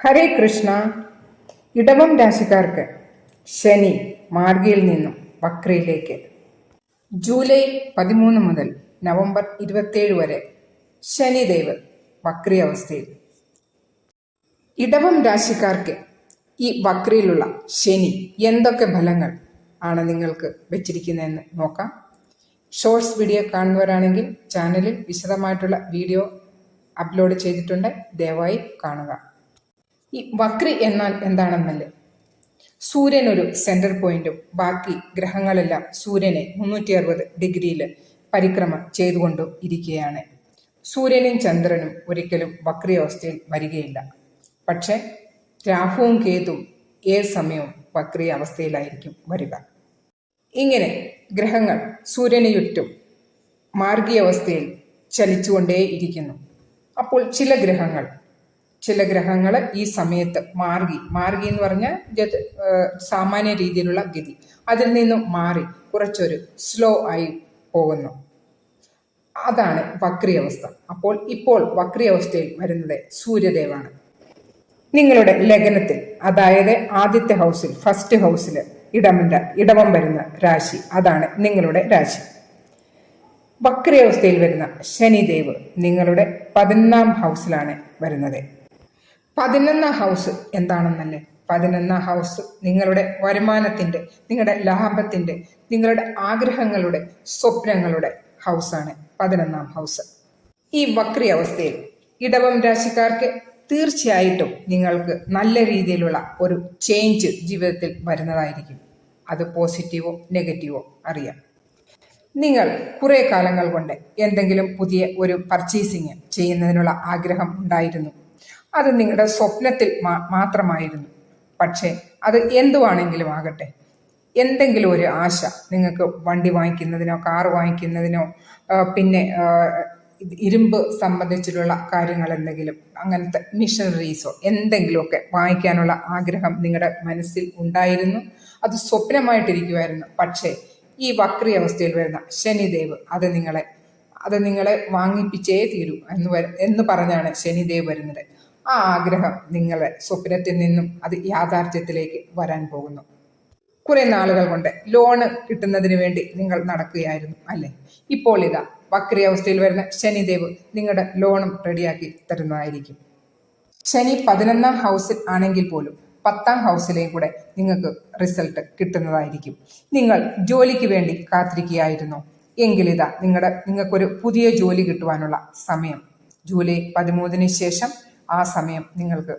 ഹരേ കൃഷ്ണ. ഇടവം രാശിക്കാർക്ക് ശനി മാർഗിയിൽ നിന്നും വക്രയിലേക്ക് ജൂലൈ 13 മുതൽ നവംബർ 27 വരെ ശനിദേവ് വക്രി അവസ്ഥയിൽ. ഇടവം രാശിക്കാർക്ക് ഈ വക്രിയിലുള്ള ശനി എന്തൊക്കെ ഫലങ്ങൾ ആണ് നിങ്ങൾക്ക് വെച്ചിരിക്കുന്നതെന്ന് നോക്കാം. ഷോർട്സ് വീഡിയോ കാണുന്നവരാണെങ്കിൽ ചാനലിൽ വിശദമായിട്ടുള്ള വീഡിയോ അപ്ലോഡ് ചെയ്തിട്ടുണ്ട്, ദയവായി കാണുക. ഈ വക്രി എന്നാൽ എന്താണെന്നല്ലേ? സൂര്യൻ ഒരു സെൻട്രൽ പോയിന്റും ബാക്കി ഗ്രഹങ്ങളെല്ലാം സൂര്യനെ 360 ഡിഗ്രിയിൽ പരിക്രമം ചെയ്തുകൊണ്ടും ഇരിക്കുകയാണ്. സൂര്യനും ചന്ദ്രനും ഒരിക്കലും വക്രി അവസ്ഥയിൽ വരികയില്ല. പക്ഷെ രാഹുവും കേതുവും ഏത് സമയവും വക്രി അവസ്ഥയിലായിരിക്കും വരിക. ഇങ്ങനെ ഗ്രഹങ്ങൾ സൂര്യന് ചുറ്റും മാർഗീയ അവസ്ഥയിൽ ചലിച്ചുകൊണ്ടേയിരിക്കുന്നു. അപ്പോൾ ചില ഗ്രഹങ്ങൾ ഈ സമയത്ത് മാർഗി എന്ന് പറഞ്ഞാൽ സാമാന്യ രീതിയിലുള്ള ഗതി, അതിൽ നിന്നും മാറി കുറച്ചൊരു സ്ലോ ആയി പോകുന്നു. അതാണ് വക്രി അവസ്ഥ. ഇപ്പോൾ വക്രി അവസ്ഥയിൽ വരുന്നത് സൂര്യദേവാണ്. നിങ്ങളുടെ ലഗ്നത്തിൽ, അതായത് ആദ്യത്തെ ഹൗസിൽ, ഫസ്റ്റ് ഹൗസിൽ ഇടവം വരുന്ന രാശി, അതാണ് നിങ്ങളുടെ രാശി. വക്രി അവസ്ഥയിൽ വരുന്ന ശനിദേവ് നിങ്ങളുടെ 11ാം ഹൗസിലാണ് വരുന്നത്. 11ാം ഹൗസ് എന്താണെന്നല്ലേ? 11ാം ഹൗസ് നിങ്ങളുടെ വരുമാനത്തിന്റെ, നിങ്ങളുടെ ലാഭത്തിന്റെ, നിങ്ങളുടെ ആഗ്രഹങ്ങളുടെ, സ്വപ്നങ്ങളുടെ ഹൗസാണ് 11ാം ഹൗസ്. ഈ വക്രി അവസ്ഥയിൽ ഇടവം രാശിക്കാർക്ക് തീർച്ചയായിട്ടും നിങ്ങൾക്ക് നല്ല രീതിയിലുള്ള ഒരു ചേഞ്ച് ജീവിതത്തിൽ വരുന്നതായിരിക്കും. അത് പോസിറ്റീവോ നെഗറ്റീവോ അറിയാം. നിങ്ങൾ കുറെ കാലങ്ങൾ കൊണ്ട് എന്തെങ്കിലും പുതിയ ഒരു പർച്ചേസിങ് ചെയ്യുന്നതിനുള്ള ആഗ്രഹം ഉണ്ടായിരുന്നു. അത് നിങ്ങളുടെ സ്വപ്നത്തിൽ മാത്രമായിരുന്നു. പക്ഷേ അത് എന്തുവാണെങ്കിലും ആകട്ടെ, എന്തെങ്കിലും ഒരു ആശ, നിങ്ങൾക്ക് വണ്ടി വാങ്ങിക്കുന്നതിനോ കാർ വാങ്ങിക്കുന്നതിനോ പിന്നെ ഇരുമ്പ് സംബന്ധിച്ചിട്ടുള്ള കാര്യങ്ങൾ, എന്തെങ്കിലും അങ്ങനത്തെ മിഷനറീസോ എന്തെങ്കിലുമൊക്കെ വാങ്ങിക്കാനുള്ള ആഗ്രഹം നിങ്ങളുടെ മനസ്സിൽ ഉണ്ടായിരുന്നു. അത് സ്വപ്നമായിട്ടിരിക്കുമായിരുന്നു. പക്ഷേ ഈ വക്രി അവസ്ഥയിൽ വരുന്ന ശനിദേവ് അത് നിങ്ങളെ വാങ്ങിപ്പിച്ചേ തീരൂ എന്ന് പറഞ്ഞാണ് ശനിദേവ് വരുന്നത്. ആ ആഗ്രഹം നിങ്ങളെ സ്വപ്നത്തിൽ നിന്നും അത് യാഥാർത്ഥ്യത്തിലേക്ക് വരാൻ പോകുന്നു. കുറെ നാളുകൾ കൊണ്ട് ലോണ് കിട്ടുന്നതിന് വേണ്ടി നിങ്ങൾ നടക്കുകയായിരുന്നു അല്ലേ? ഇപ്പോൾ ഇതാ വക്രി അവസ്ഥയിൽ വരുന്ന ശനിദേവ് നിങ്ങളുടെ ലോണും റെഡിയാക്കി തരുന്നതായിരിക്കും. ശനി 11ാം ഹൗസിൽ ആണെങ്കിൽ പോലും 10ാം ഹൗസിലെയും കൂടെ നിങ്ങൾക്ക് റിസൾട്ട് കിട്ടുന്നതായിരിക്കും. നിങ്ങൾ ജോലിക്ക് വേണ്ടി കാത്തിരിക്കുകയായിരുന്നു എങ്കിലിതാ നിങ്ങൾക്കൊരു പുതിയ ജോലി കിട്ടുവാനുള്ള സമയം ജൂലൈ 13 ശേഷം ആ സമയം നിങ്ങൾക്ക്